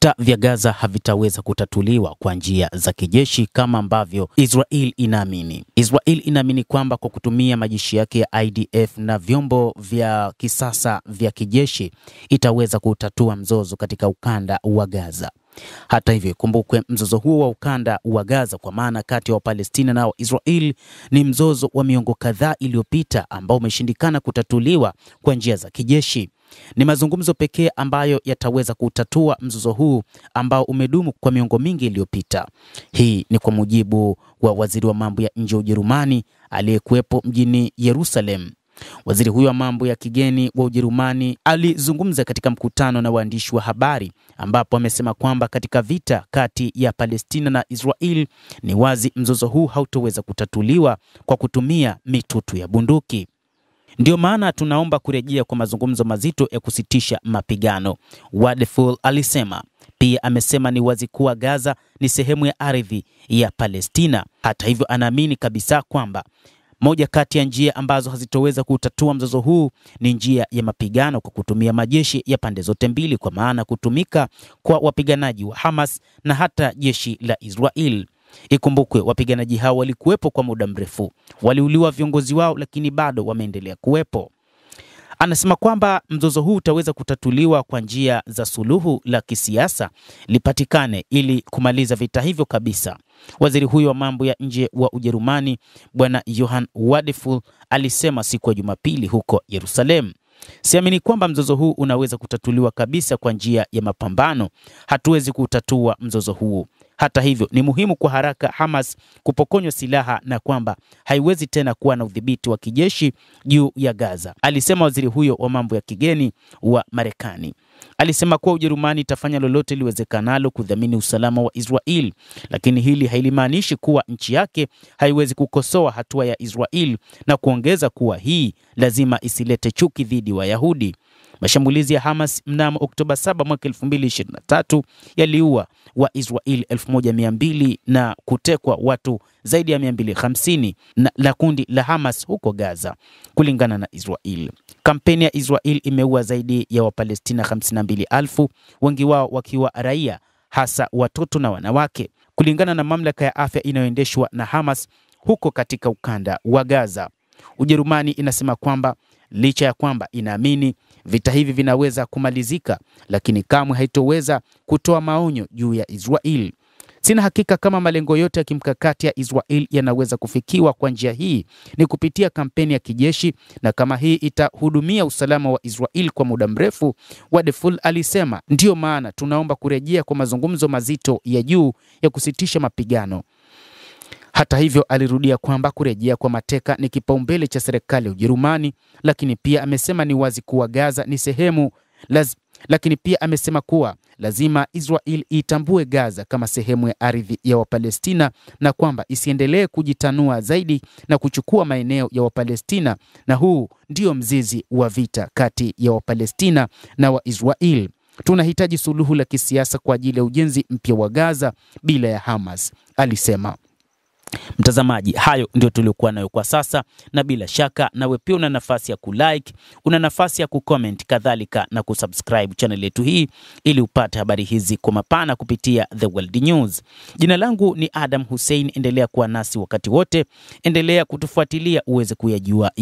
Vita vya Gaza havitaweza kutatuliwa kwa njia za kijeshi kama ambavyo Israel inaamini. Israel inaamini kwamba kwa kutumia majeshi yake ya IDF na vyombo vya kisasa vya kijeshi itaweza kutatua mzozo katika ukanda wa Gaza. Hata hivyo, kumbukwe mzozo huo wa ukanda wa Gaza kwa maana kati ya Wapalestina na Israel ni mzozo wa miongo kadhaa iliyopita ambao umeshindikana kutatuliwa kwa njia za kijeshi. Ni mazungumzo pekee ambayo yataweza kutatua mzozo huu ambao umedumu kwa miongo mingi iliyopita. Hii ni kwa mujibu wa waziri wa mambo ya nje wa Ujerumani aliyekuwepo mjini Yerusalem. Waziri huyo wa mambo ya kigeni wa Ujerumani alizungumza katika mkutano na waandishi wa habari ambapo amesema kwamba katika vita kati ya Palestina na Israel ni wazi mzozo huu hautoweza kutatuliwa kwa kutumia mitutu ya bunduki. Ndio maana tunaomba kurejea kwa mazungumzo mazito ya kusitisha mapigano, Wadeful alisema. Pia amesema ni wazi kuwa Gaza ni sehemu ya ardhi ya Palestina. Hata hivyo, anaamini kabisa kwamba moja kati ya njia ambazo hazitoweza kutatua mzozo huu ni njia ya mapigano kwa kutumia majeshi ya pande zote mbili, kwa maana kutumika kwa wapiganaji wa Hamas na hata jeshi la Israel. Ikumbukwe wapiganaji hao walikuwepo kwa muda mrefu, waliuliwa viongozi wao, lakini bado wameendelea kuwepo. Anasema kwamba mzozo huu utaweza kutatuliwa kwa njia za suluhu la kisiasa lipatikane ili kumaliza vita hivyo kabisa. Waziri huyo wa mambo ya nje wa Ujerumani Bwana Johann Wadeful alisema siku ya Jumapili huko Yerusalem, siamini kwamba mzozo huu unaweza kutatuliwa kabisa kwa njia ya mapambano. Hatuwezi kutatua mzozo huu. Hata hivyo, ni muhimu kwa haraka Hamas kupokonywa silaha na kwamba haiwezi tena kuwa na udhibiti wa kijeshi juu ya Gaza, alisema waziri huyo wa mambo ya kigeni wa Marekani. Alisema kuwa Ujerumani itafanya lolote liwezekanalo kudhamini usalama wa Israel, lakini hili halimaanishi kuwa nchi yake haiwezi kukosoa hatua ya Israel, na kuongeza kuwa hii lazima isilete chuki dhidi wa Wayahudi. Mashambulizi ya Hamas mnamo Oktoba 7 mwaka 2023 yaliua wa Israel 1200 na kutekwa watu zaidi ya 250 la kundi la Hamas huko Gaza, kulingana na Israel. Kampeni ya Israel imeua zaidi ya Wapalestina 52,000, wengi wao wakiwa raia, hasa watoto na wanawake, kulingana na mamlaka ya afya inayoendeshwa na Hamas huko katika ukanda wa Gaza. Ujerumani inasema kwamba licha ya kwamba inaamini vita hivi vinaweza kumalizika, lakini kamwe haitoweza kutoa maonyo juu ya Israel. Sina hakika kama malengo yote ya kimkakati ya Israel yanaweza kufikiwa kwa njia hii ni kupitia kampeni ya kijeshi, na kama hii itahudumia usalama wa Israel kwa muda mrefu, Wadeful alisema. Ndiyo maana tunaomba kurejea kwa mazungumzo mazito ya juu ya kusitisha mapigano. Hata hivyo, alirudia kwamba kurejea kwa mateka ni kipaumbele cha serikali ya Ujerumani, lakini pia amesema ni wazi kuwa Gaza ni sehemu lakini pia amesema kuwa lazima Israel itambue Gaza kama sehemu ya ardhi ya Wapalestina na kwamba isiendelee kujitanua zaidi na kuchukua maeneo ya Wapalestina, na huu ndio mzizi wa vita kati ya Wapalestina na Waisrael. Tunahitaji suluhu la kisiasa kwa ajili ya ujenzi mpya wa Gaza bila ya Hamas, alisema. Mtazamaji, hayo ndio tuliokuwa nayo kwa sasa, na bila shaka nawe pia una nafasi ya kulike, una nafasi ya kucomment, kadhalika na kusubscribe channel yetu hii ili upate habari hizi kwa mapana kupitia The World News. Jina langu ni Adam Hussein, endelea kuwa nasi wakati wote, endelea kutufuatilia uweze kuyajua